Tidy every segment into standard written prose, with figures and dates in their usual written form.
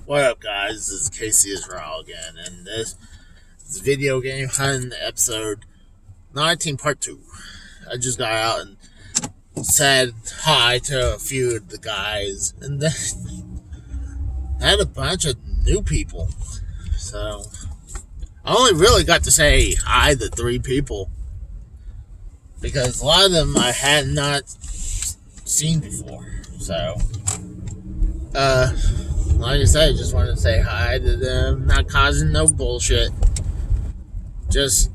What up, guys? This is Casey Israel again, and this is Video Game Hunt episode 19, part 2. I just got out and said hi to a few of the guys, and then had a bunch of new people. So, I only really got to say hi to 3 people, because a lot of them I had not seen before. So, like I said, I just wanted to say hi to them, not causing no bullshit. Just,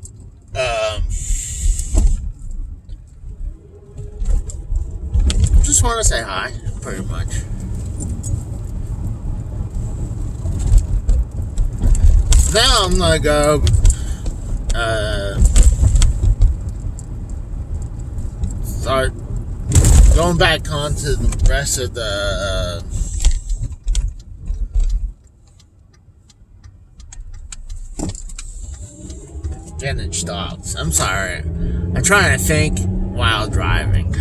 just want to say hi, pretty much. Now I'm gonna go, start going back on to the rest of the, vintage dogs. I'm sorry. I'm trying to think while driving.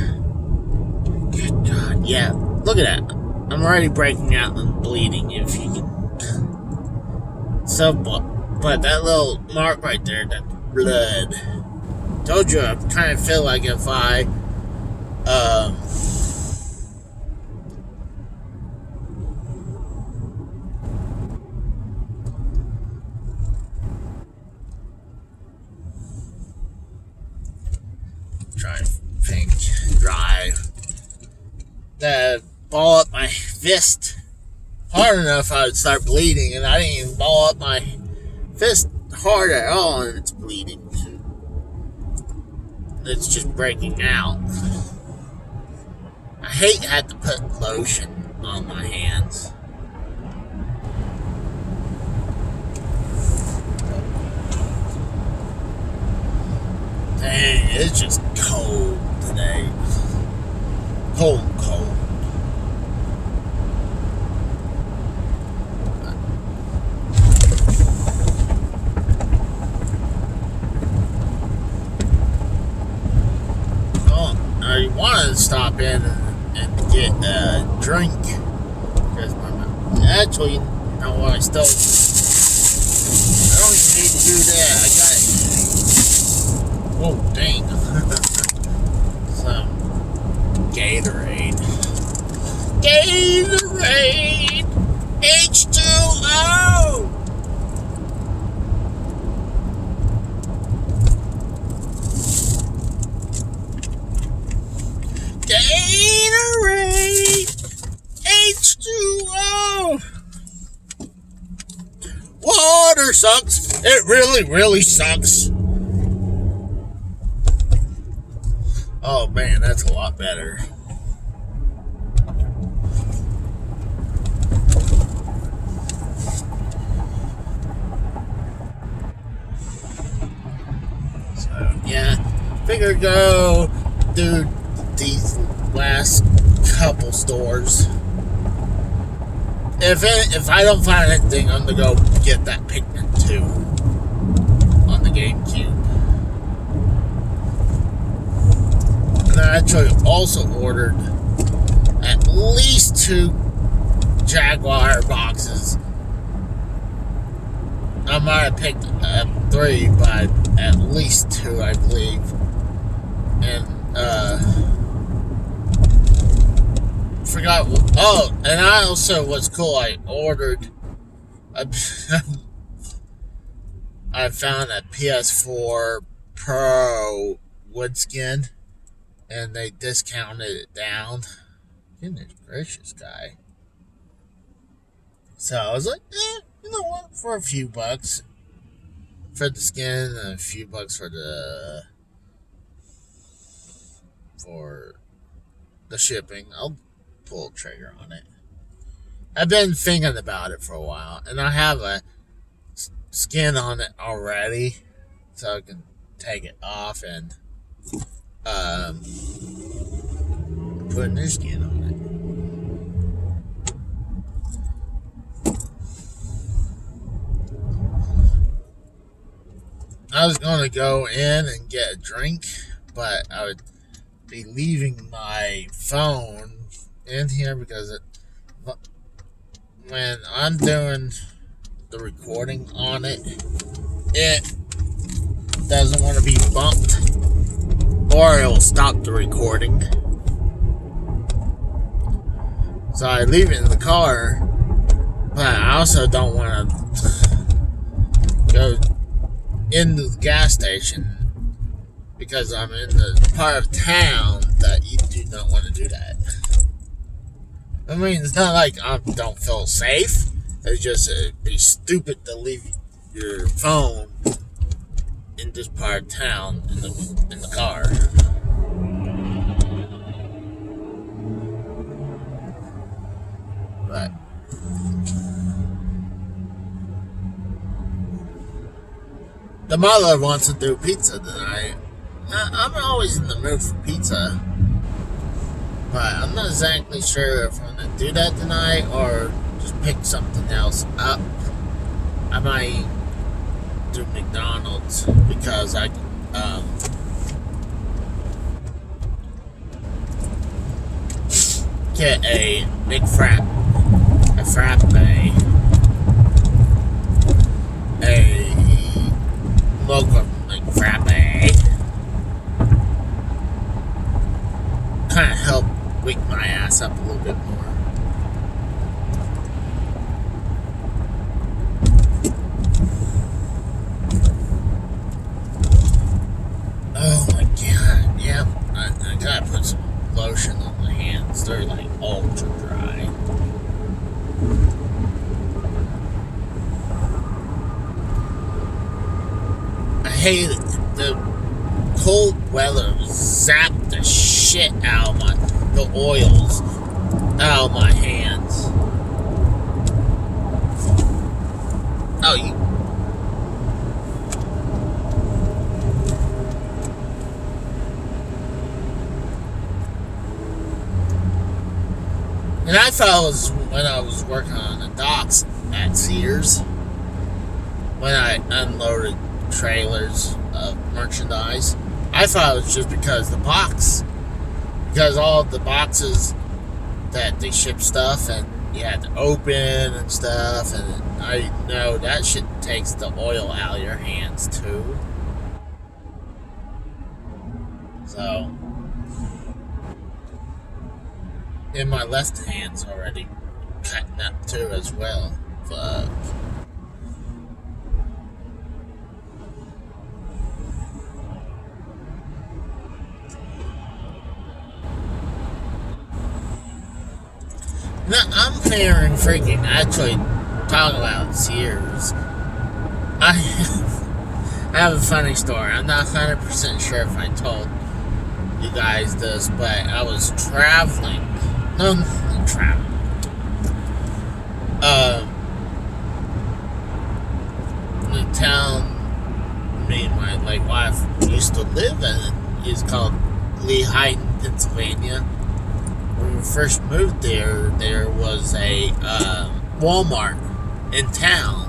Good God, yeah. Look at that. I'm already breaking out and bleeding, if you can. So, but that little mark right there, that blood. Told you, I kind of feel like if I, try to think, drive, that ball up my fist hard enough, I would start bleeding, and I didn't even ball up my fist hard at all, and it's bleeding. It's just breaking out. I hate having to put lotion on my hands. Dang, it's just cold today. Cold. I wanted to stop in and get a drink. Because actually, you know what, I don't even need to do that. I got, whoa, dang. Some Gatorade. H2O! Gatorade! H2O! Water sucks. It really sucks. Oh man, that's a lot better. So yeah, figure go do these last couple stores. If I don't find anything, I'm gonna go get that Pikmin 2 on the GameCube. And I actually also ordered at least 2 Jaguar boxes. I might have picked up 3, but at least 2, I believe. And forgot. Oh, and I also, what's cool, I ordered. I found a PS4 Pro wood skin, and they discounted it down. Goodness gracious, guy. So I was like, you know what? For a few bucks for the skin, and a few bucks for the shipping, I'll pull the trigger on it. I've been thinking about it for a while, and I have a skin on it already, so I can take it off and put a new skin on it. I was going to go in and get a drink, but I would be leaving my phone in here because when I'm doing the recording on it, it doesn't want to be bumped, or it will stop the recording. So I leave it in the car, but I also don't want to go into the gas station because I'm in the part of town that you do not want to do that. I mean, it's not like I don't feel safe. It's just it'd be stupid to leave your phone in this part of town in the car. But the mother wants to do pizza tonight. I'm always in the mood for pizza, but I'm not exactly sure if I'm going to do that tonight or just pick something else up. I might do McDonald's because I get a big frappe, a mocha McFrappe. Kind of help wake my ass up a little bit more. Oh my god, yeah. I gotta put some lotion on my hands. They're like ultra dry. I hate it. The cold weather zapped the shit out of the oils out of my hands. Oh, you. And I thought it was when I was working on the docks at Sears, when I unloaded trailers of merchandise. I thought it was just because all the boxes that they ship stuff and you had to open and stuff, and I know that shit takes the oil out of your hands too. So, and my left hand's already cutting up too as well. Fuck. No, I'm hearing freaking actually talking about Sears. I have a funny story. I'm not 100% sure if I told you guys this, but I was traveling. No, not traveling. The town me and my late wife used to live in is called Lehighton, Pennsylvania. When we first moved there was a Walmart in town.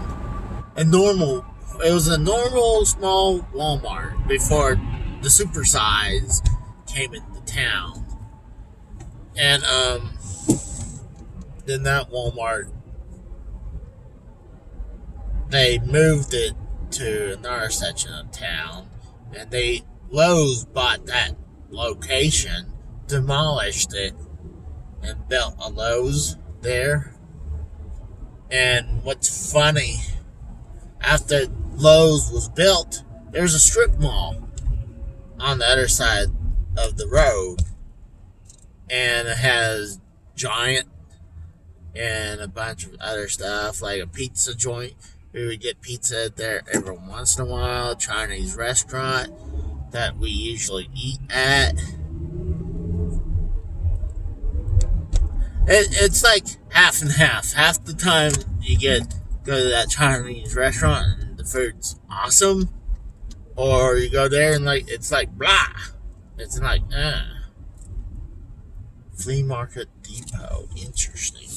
It was a normal small Walmart before the supersize came into town. And then that Walmart, they moved it to another section of town, and Lowe's bought that location, demolished it, and built a Lowe's there. And what's funny, after Lowe's was built, there's a strip mall on the other side of the road, and it has Giant and a bunch of other stuff, like a pizza joint. We would get pizza there every once in a while. Chinese restaurant that we usually eat at. It's like half and half. Half the time you go to that Chinese restaurant and the food's awesome, or you go there and it's like blah. It's like Flea Market Depot. Interesting.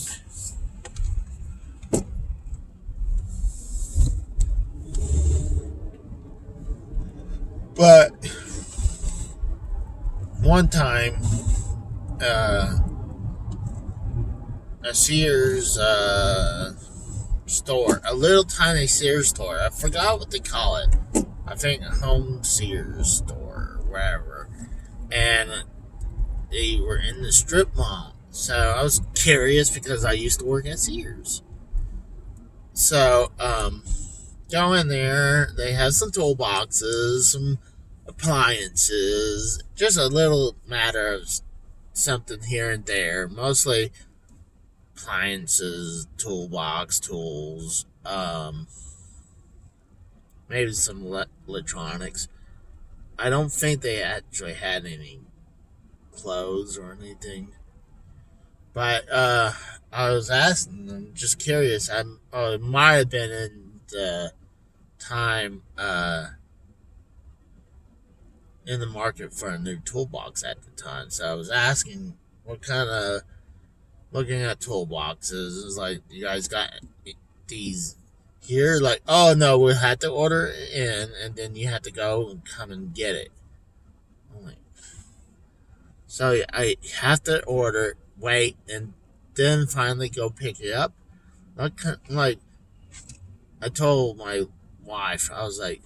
But one time, a Sears store, a little tiny Sears store. I forgot what they call it. I think a home Sears store, or whatever. And they were in the strip mall. So I was curious because I used to work at Sears. So, go in there. They have some toolboxes, some appliances, just a little matter of something here and there. Mostly appliances, toolbox, tools, maybe some electronics. I don't think they actually had any clothes or anything. But I was asking them, just curious. It might have been in the time in the market for a new toolbox at the time. So I was asking what kind of looking at toolboxes. It was like, you guys got these here? Like, oh no, we had to order it in, and then you had to go and come and get it. I'm like, so I have to order, wait, and then finally go pick it up. Like, I told my wife, I was like,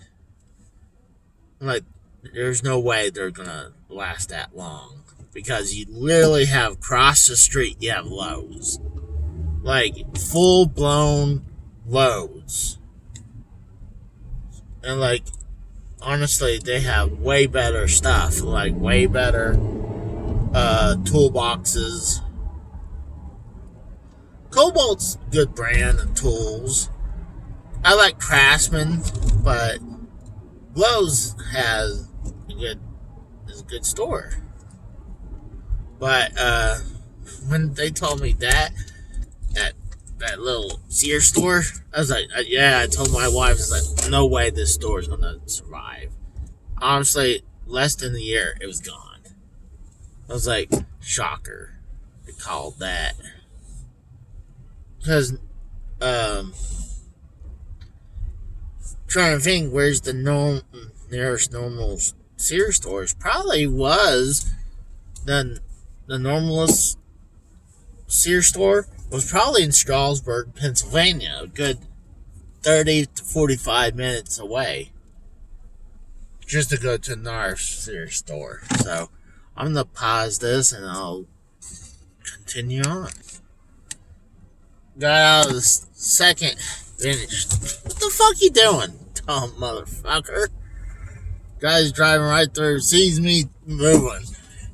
there's no way they're gonna last that long because you literally have across the street, you have Lowe's, like full blown Lowe's, and like honestly, they have way better stuff, like way better toolboxes. Cobalt's a good brand of tools. I like Craftsman, but Lowe's has is a good store. But when they told me that at that little Sears store, I was like, yeah. I told my wife, I was like, no way this store is gonna survive. Honestly, less than a year, it was gone. I was like, shocker. They called that because trying to think where's the nearest normal Sears stores. Probably was the normalest Sears store was probably in Strasburg, Pennsylvania, a good 30 to 45 minutes away, just to go to another Sears store. So I'm gonna pause this and I'll continue on. Got out of the second finished. What the fuck you doing, dumb motherfucker? Guy's driving right through, sees me moving,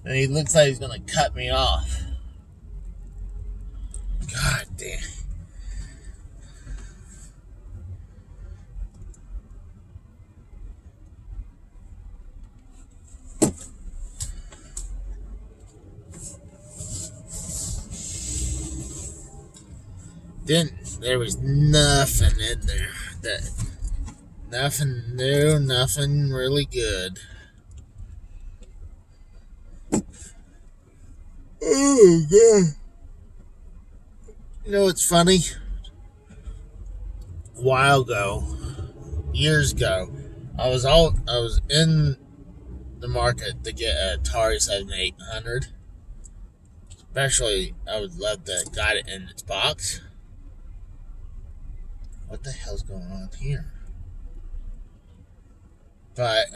and he looks like he's gonna cut me off. God damn. Then there was nothing in there. Nothing new, nothing really good. Oh god. You know what's funny? A while ago, years ago, I was in the market to get a Atari 7800. Especially, I would love to got it in its box. What the hell's going on here? But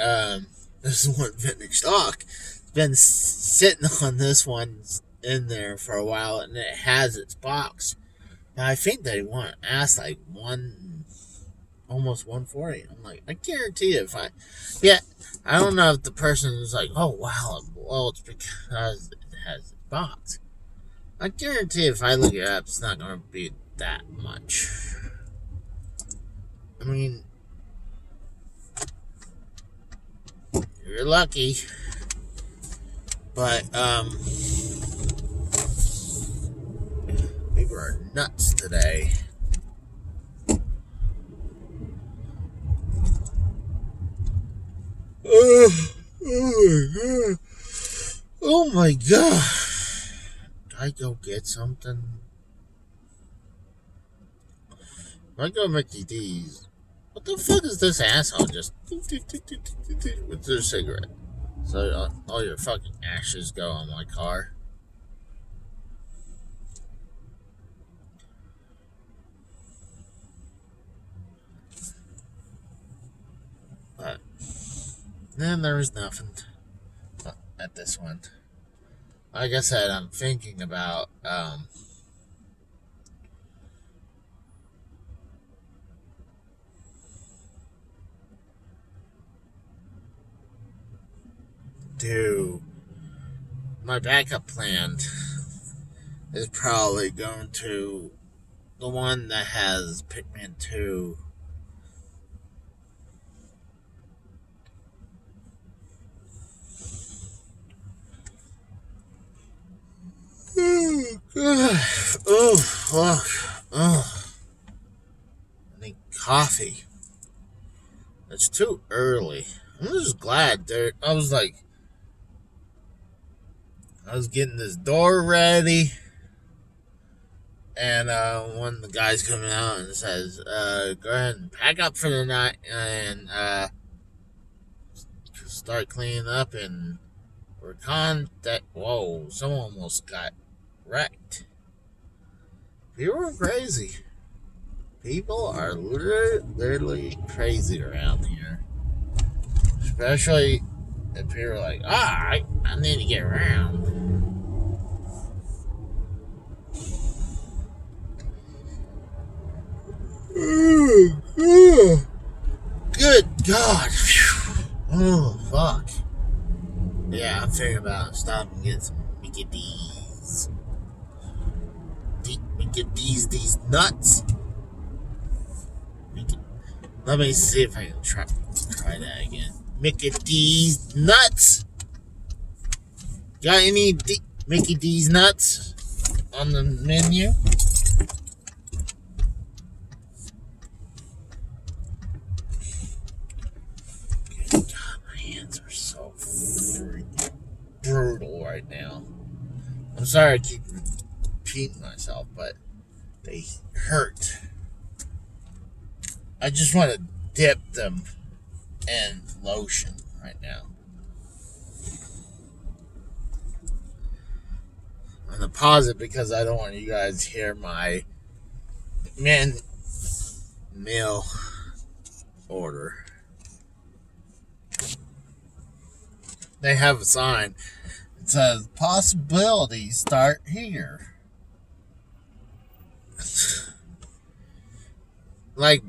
this is one vintage stock. It's been sitting on this one in there for a while, and it has its box. But I think they want to ask like almost 140. I'm like, I guarantee you, I don't know if the person is like, oh wow, well it's because it has its box. I guarantee if I look it up, it's not going to be that much. I mean, you're lucky. But, people are nuts today. Oh my god. Did I go get something? I go Mickey D's. What the fuck is this asshole just with their cigarette? So all your fucking ashes go on my car. Then there was nothing at this one. Like I said, I'm thinking about do my backup plan is probably going to the one that has Pikmin 2. Oh, fuck. Oh, I need coffee. It's too early. I'm just glad there. I was getting this door ready, and one of the guys coming out and says, "Go ahead and pack up for the night and start cleaning up." And we're that. Whoa! Someone almost got wrecked. People are crazy. People are literally crazy around here. Especially if you're like, I need to get around. Good God. Oh, fuck. Yeah, I'm thinking about stopping and getting some Mickey D's. Mickey D's, these nuts. Let me see if I can try that again. Mickey D's nuts. Got any Mickey D's nuts on the menu? Good God, my hands are so freaking brutal right now. I'm sorry I keep repeating myself, but they hurt. I just want to dip them in lotion right now. I'm going to pause it because I don't want you guys to hear my meal order. They have a sign. It says, possibilities start here. Like,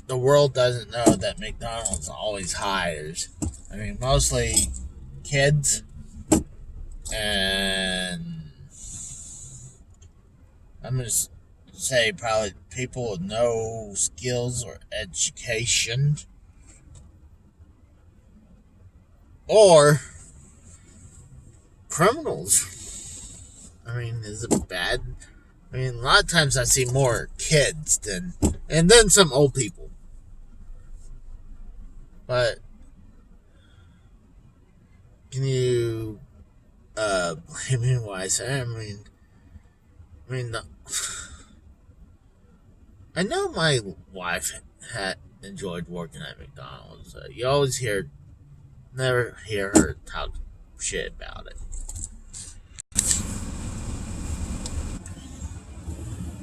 the world doesn't know that McDonald's always hires. I mean, mostly kids and I'm going to say probably people with no skills or education. Or criminals. I mean, is it bad? I mean, a lot of times I see more kids and then some old people. But can you blame me why I say? I mean, I know my wife had enjoyed working at McDonald's. You always never hear her talk shit about it.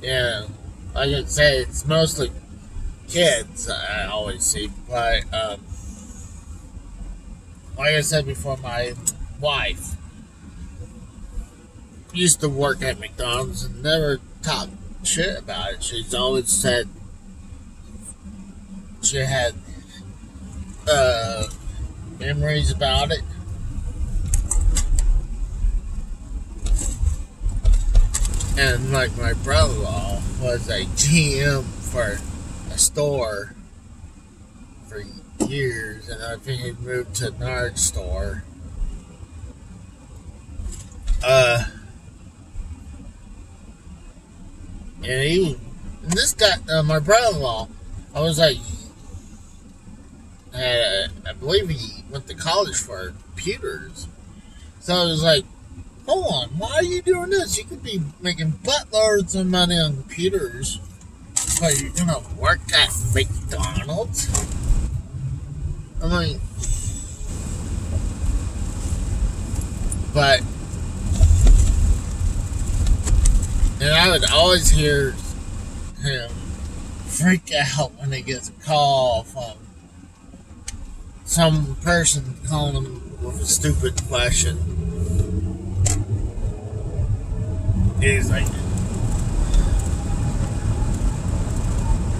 Yeah, like I say, it's mostly kids I always see, but like I said before, my wife used to work at McDonald's and never talked shit about it. She's always said she had memories about it. And like my brother-in-law was a GM for a store for years, and I think he moved to another store. And this guy, my brother-in-law, I was like, I believe he went to college for computers. So I was like, hold on, why are you doing this? You could be making buttloads of money on computers, but you're gonna work at McDonald's? I mean, but, and I would always hear him freak out when he gets a call from some person calling him with a stupid question. He's like,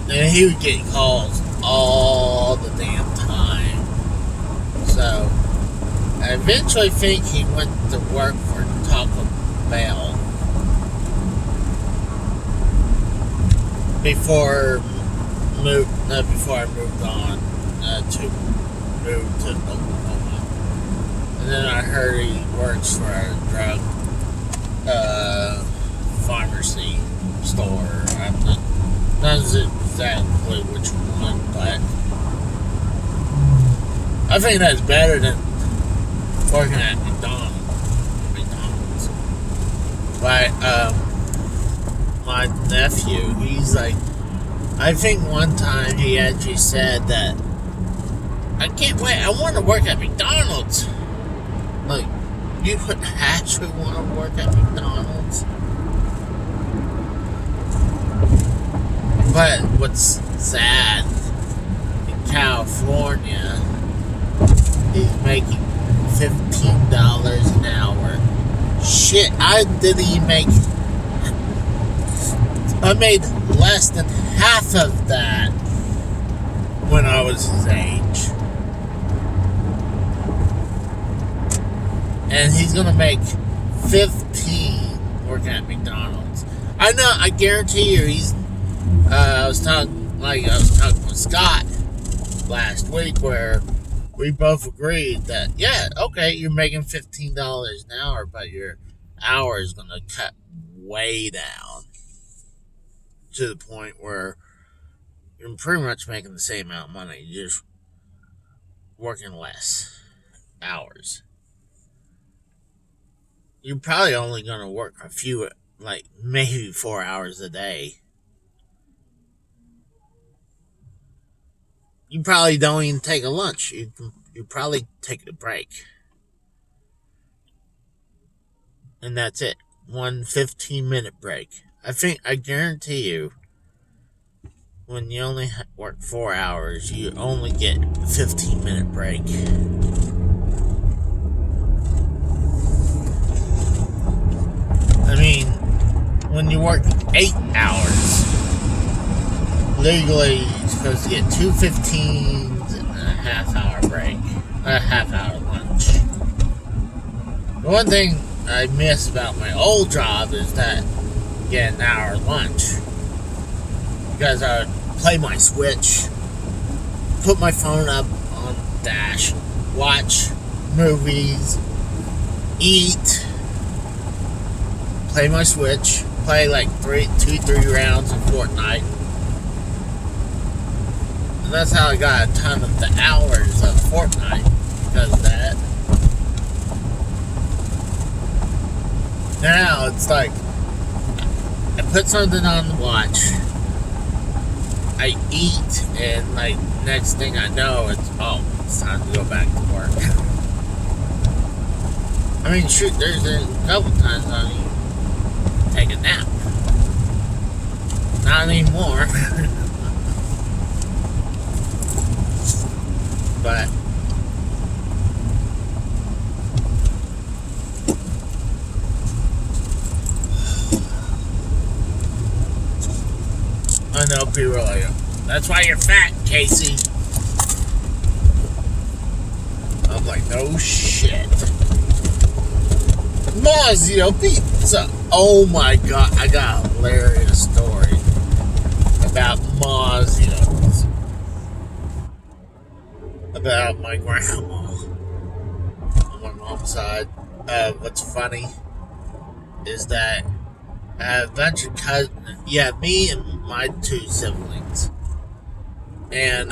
and he would get calls all the damn time. So I eventually think he went to work for Taco Bell before I moved on to move to Oklahoma. And then I heard he works for a drug pharmacy store. I'm not exactly which one, but I think that's better than working at McDonald's. But my nephew, he's like, I think one time he actually said that, I can't wait, I want to work at McDonald's. Like, you would actually want to work at McDonald's? But what's sad, in California, he's making $15 an hour. Shit, I made less than half of that when I was his age. And he's gonna make 15 working at McDonald's. I know, I guarantee you he's I was talking with Scott last week, where we both agreed that, yeah, okay, you're making $15 an hour, but your hour is going to cut way down to the point where you're pretty much making the same amount of money, you're just working less hours. You're probably only going to work a few, like maybe 4 hours a day. You probably don't even take a lunch. You probably take a break. And that's it. One 15-minute break. I guarantee you, when you only work 4 hours, you only get a 15-minute break. I mean, when you work 8 hours, legally you're supposed to get 2 15s and a half-hour break. A half-hour lunch. The one thing I miss about my old job is that you get an hour lunch. Because I would play my Switch, put my phone up on the dash, watch movies, eat, play my Switch, play like 3 rounds of Fortnite. And that's how I got a ton of the hours of Fortnite, because of that. Now it's like, I put something on the watch, I eat, and like next thing I know, it's time to go back to work. I mean, shoot, there's a couple times I even take a nap. Not anymore. But I know people are like, that's why you're fat, Casey. I'm like, no shit. Mazio pizza. Oh my god, I got a hilarious story about Mazio's. About my grandma on my mom's side. What's funny is that I have a bunch of cousins. Yeah, me and my 2 siblings. And,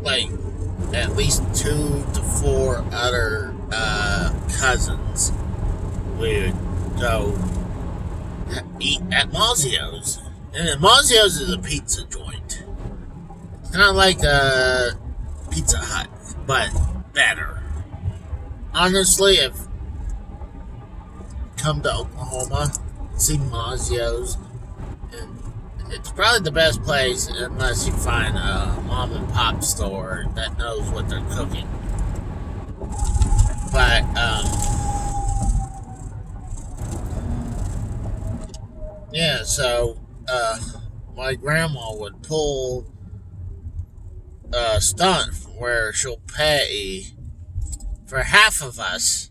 like, at least 2 to 4 other, cousins, we would go eat at Mazio's. And Mazio's is a pizza joint. It's kind of like a Pizza Hut, but better. Honestly, if you come to Oklahoma, see Mazio's in it's probably the best place unless you find a mom and pop store that knows what they're cooking. But yeah, so my grandma would pull a stunt where she'll pay for half of us,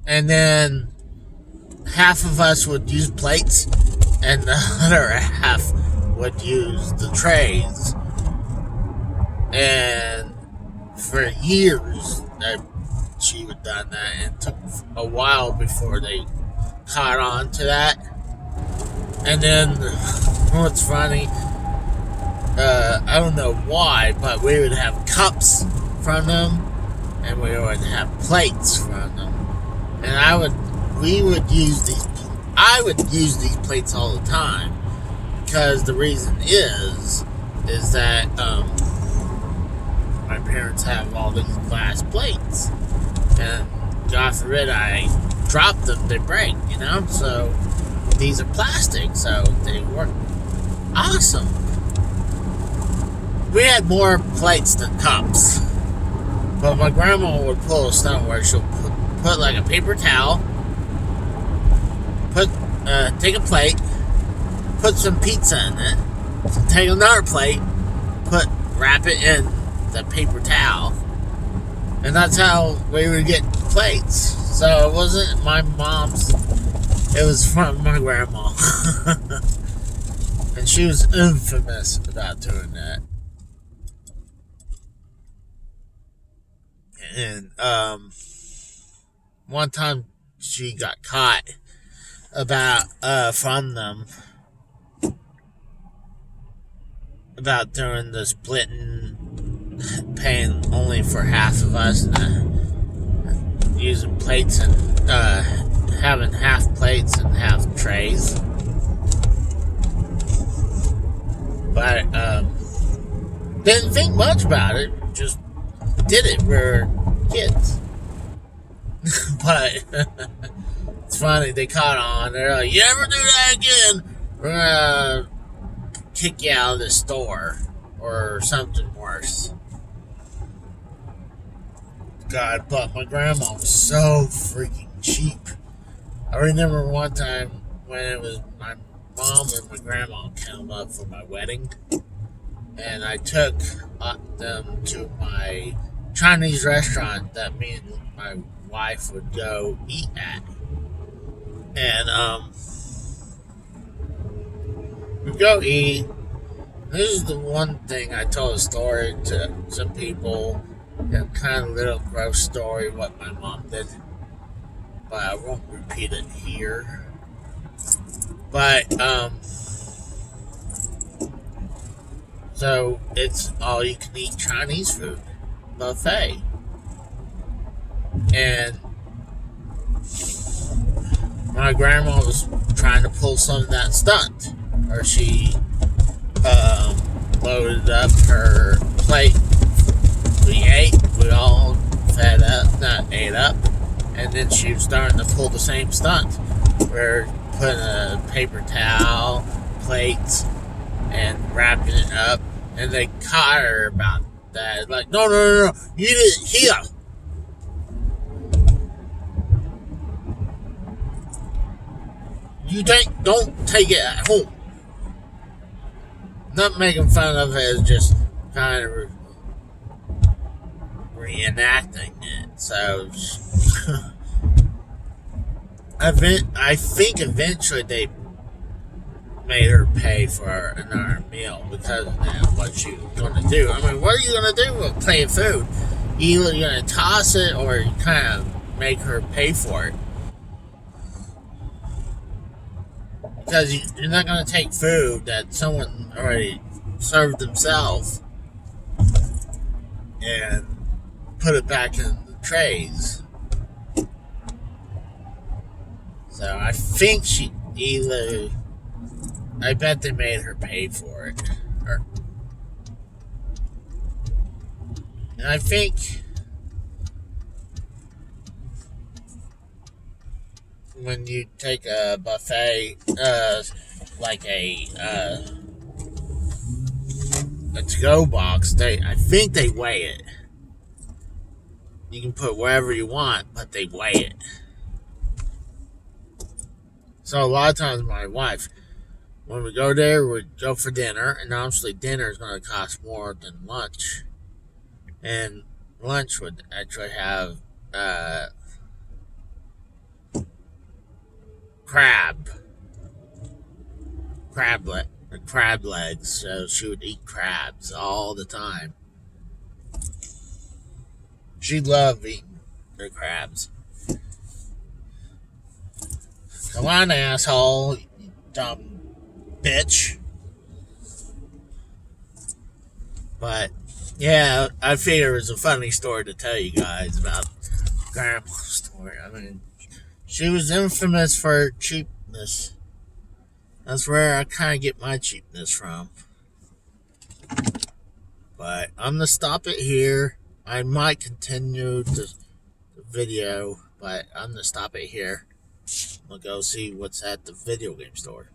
and then half of us would use plates, and the other half would use the trays. And for years, she would done that, and it took a while before they caught on to that. And then, what's funny, I don't know why, but we would have cups from them, and we would have plates from them, and I would use these plates all the time, because the reason is that my parents have all these glass plates, and God forbid I drop them, they break, so these are plastic, so they work awesome. We had more plates than cups, but my grandma would pull a stunt where she'll put like a paper towel, take a plate, put some pizza in it, take another plate, wrap it in the paper towel, and that's how we would get plates. So it wasn't my mom's, it was from my grandma. And she was infamous about doing that. And one time she got caught from them about doing the splitting, paying only for half of us, and using plates, and having half plates and half trays. But didn't think much about it, just did it. We're kids. But it's funny, they caught on. They're like, you ever do that again, we're gonna kick you out of the store, or something worse. God, but my grandma was so freaking cheap. I remember one time when it was my mom and my grandma came up for my wedding, and I took them to my Chinese restaurant that me and my wife would go eat at. And we go eat. This is the one thing I told a story to some people, kind of little gross story what my mom did, but I won't repeat it here. But so it's all you can eat Chinese food buffet, and my grandma was trying to pull some of that stunt, or she loaded up her plate. We ate, we all ate up, and then she was starting to pull the same stunt. We're putting a paper towel, plates, and wrapping it up, and they caught her about that. Like, no, you did it here. Don't take it at home. Not making fun of it, it's just kind of reenacting it. So I think eventually they made her pay for another meal because of that, what she was going to do. I mean, what are you going to do with plain food? Either you're going to toss it or you kind of make her pay for it. Because you're not going to take food that someone already served themselves and put it back in the trays. So I think I bet they made her pay for it. And I think when you take a buffet, like a to-go box. I think they weigh it. You can put wherever you want, but they weigh it. So a lot of times, my wife, when we go there, we go for dinner, and obviously dinner is going to cost more than lunch. And lunch would actually have crab, crab legs. So she would eat crabs all the time. She loved eating the crabs. Come on, asshole, you dumb bitch. But yeah, I figured it was a funny story to tell you guys about Grandma's story. I mean, she was infamous for her cheapness. That's where I kind of get my cheapness from. But I'm going to stop it here. I might continue the video, but I'm going to stop it here. I'm going to go see what's at the video game store.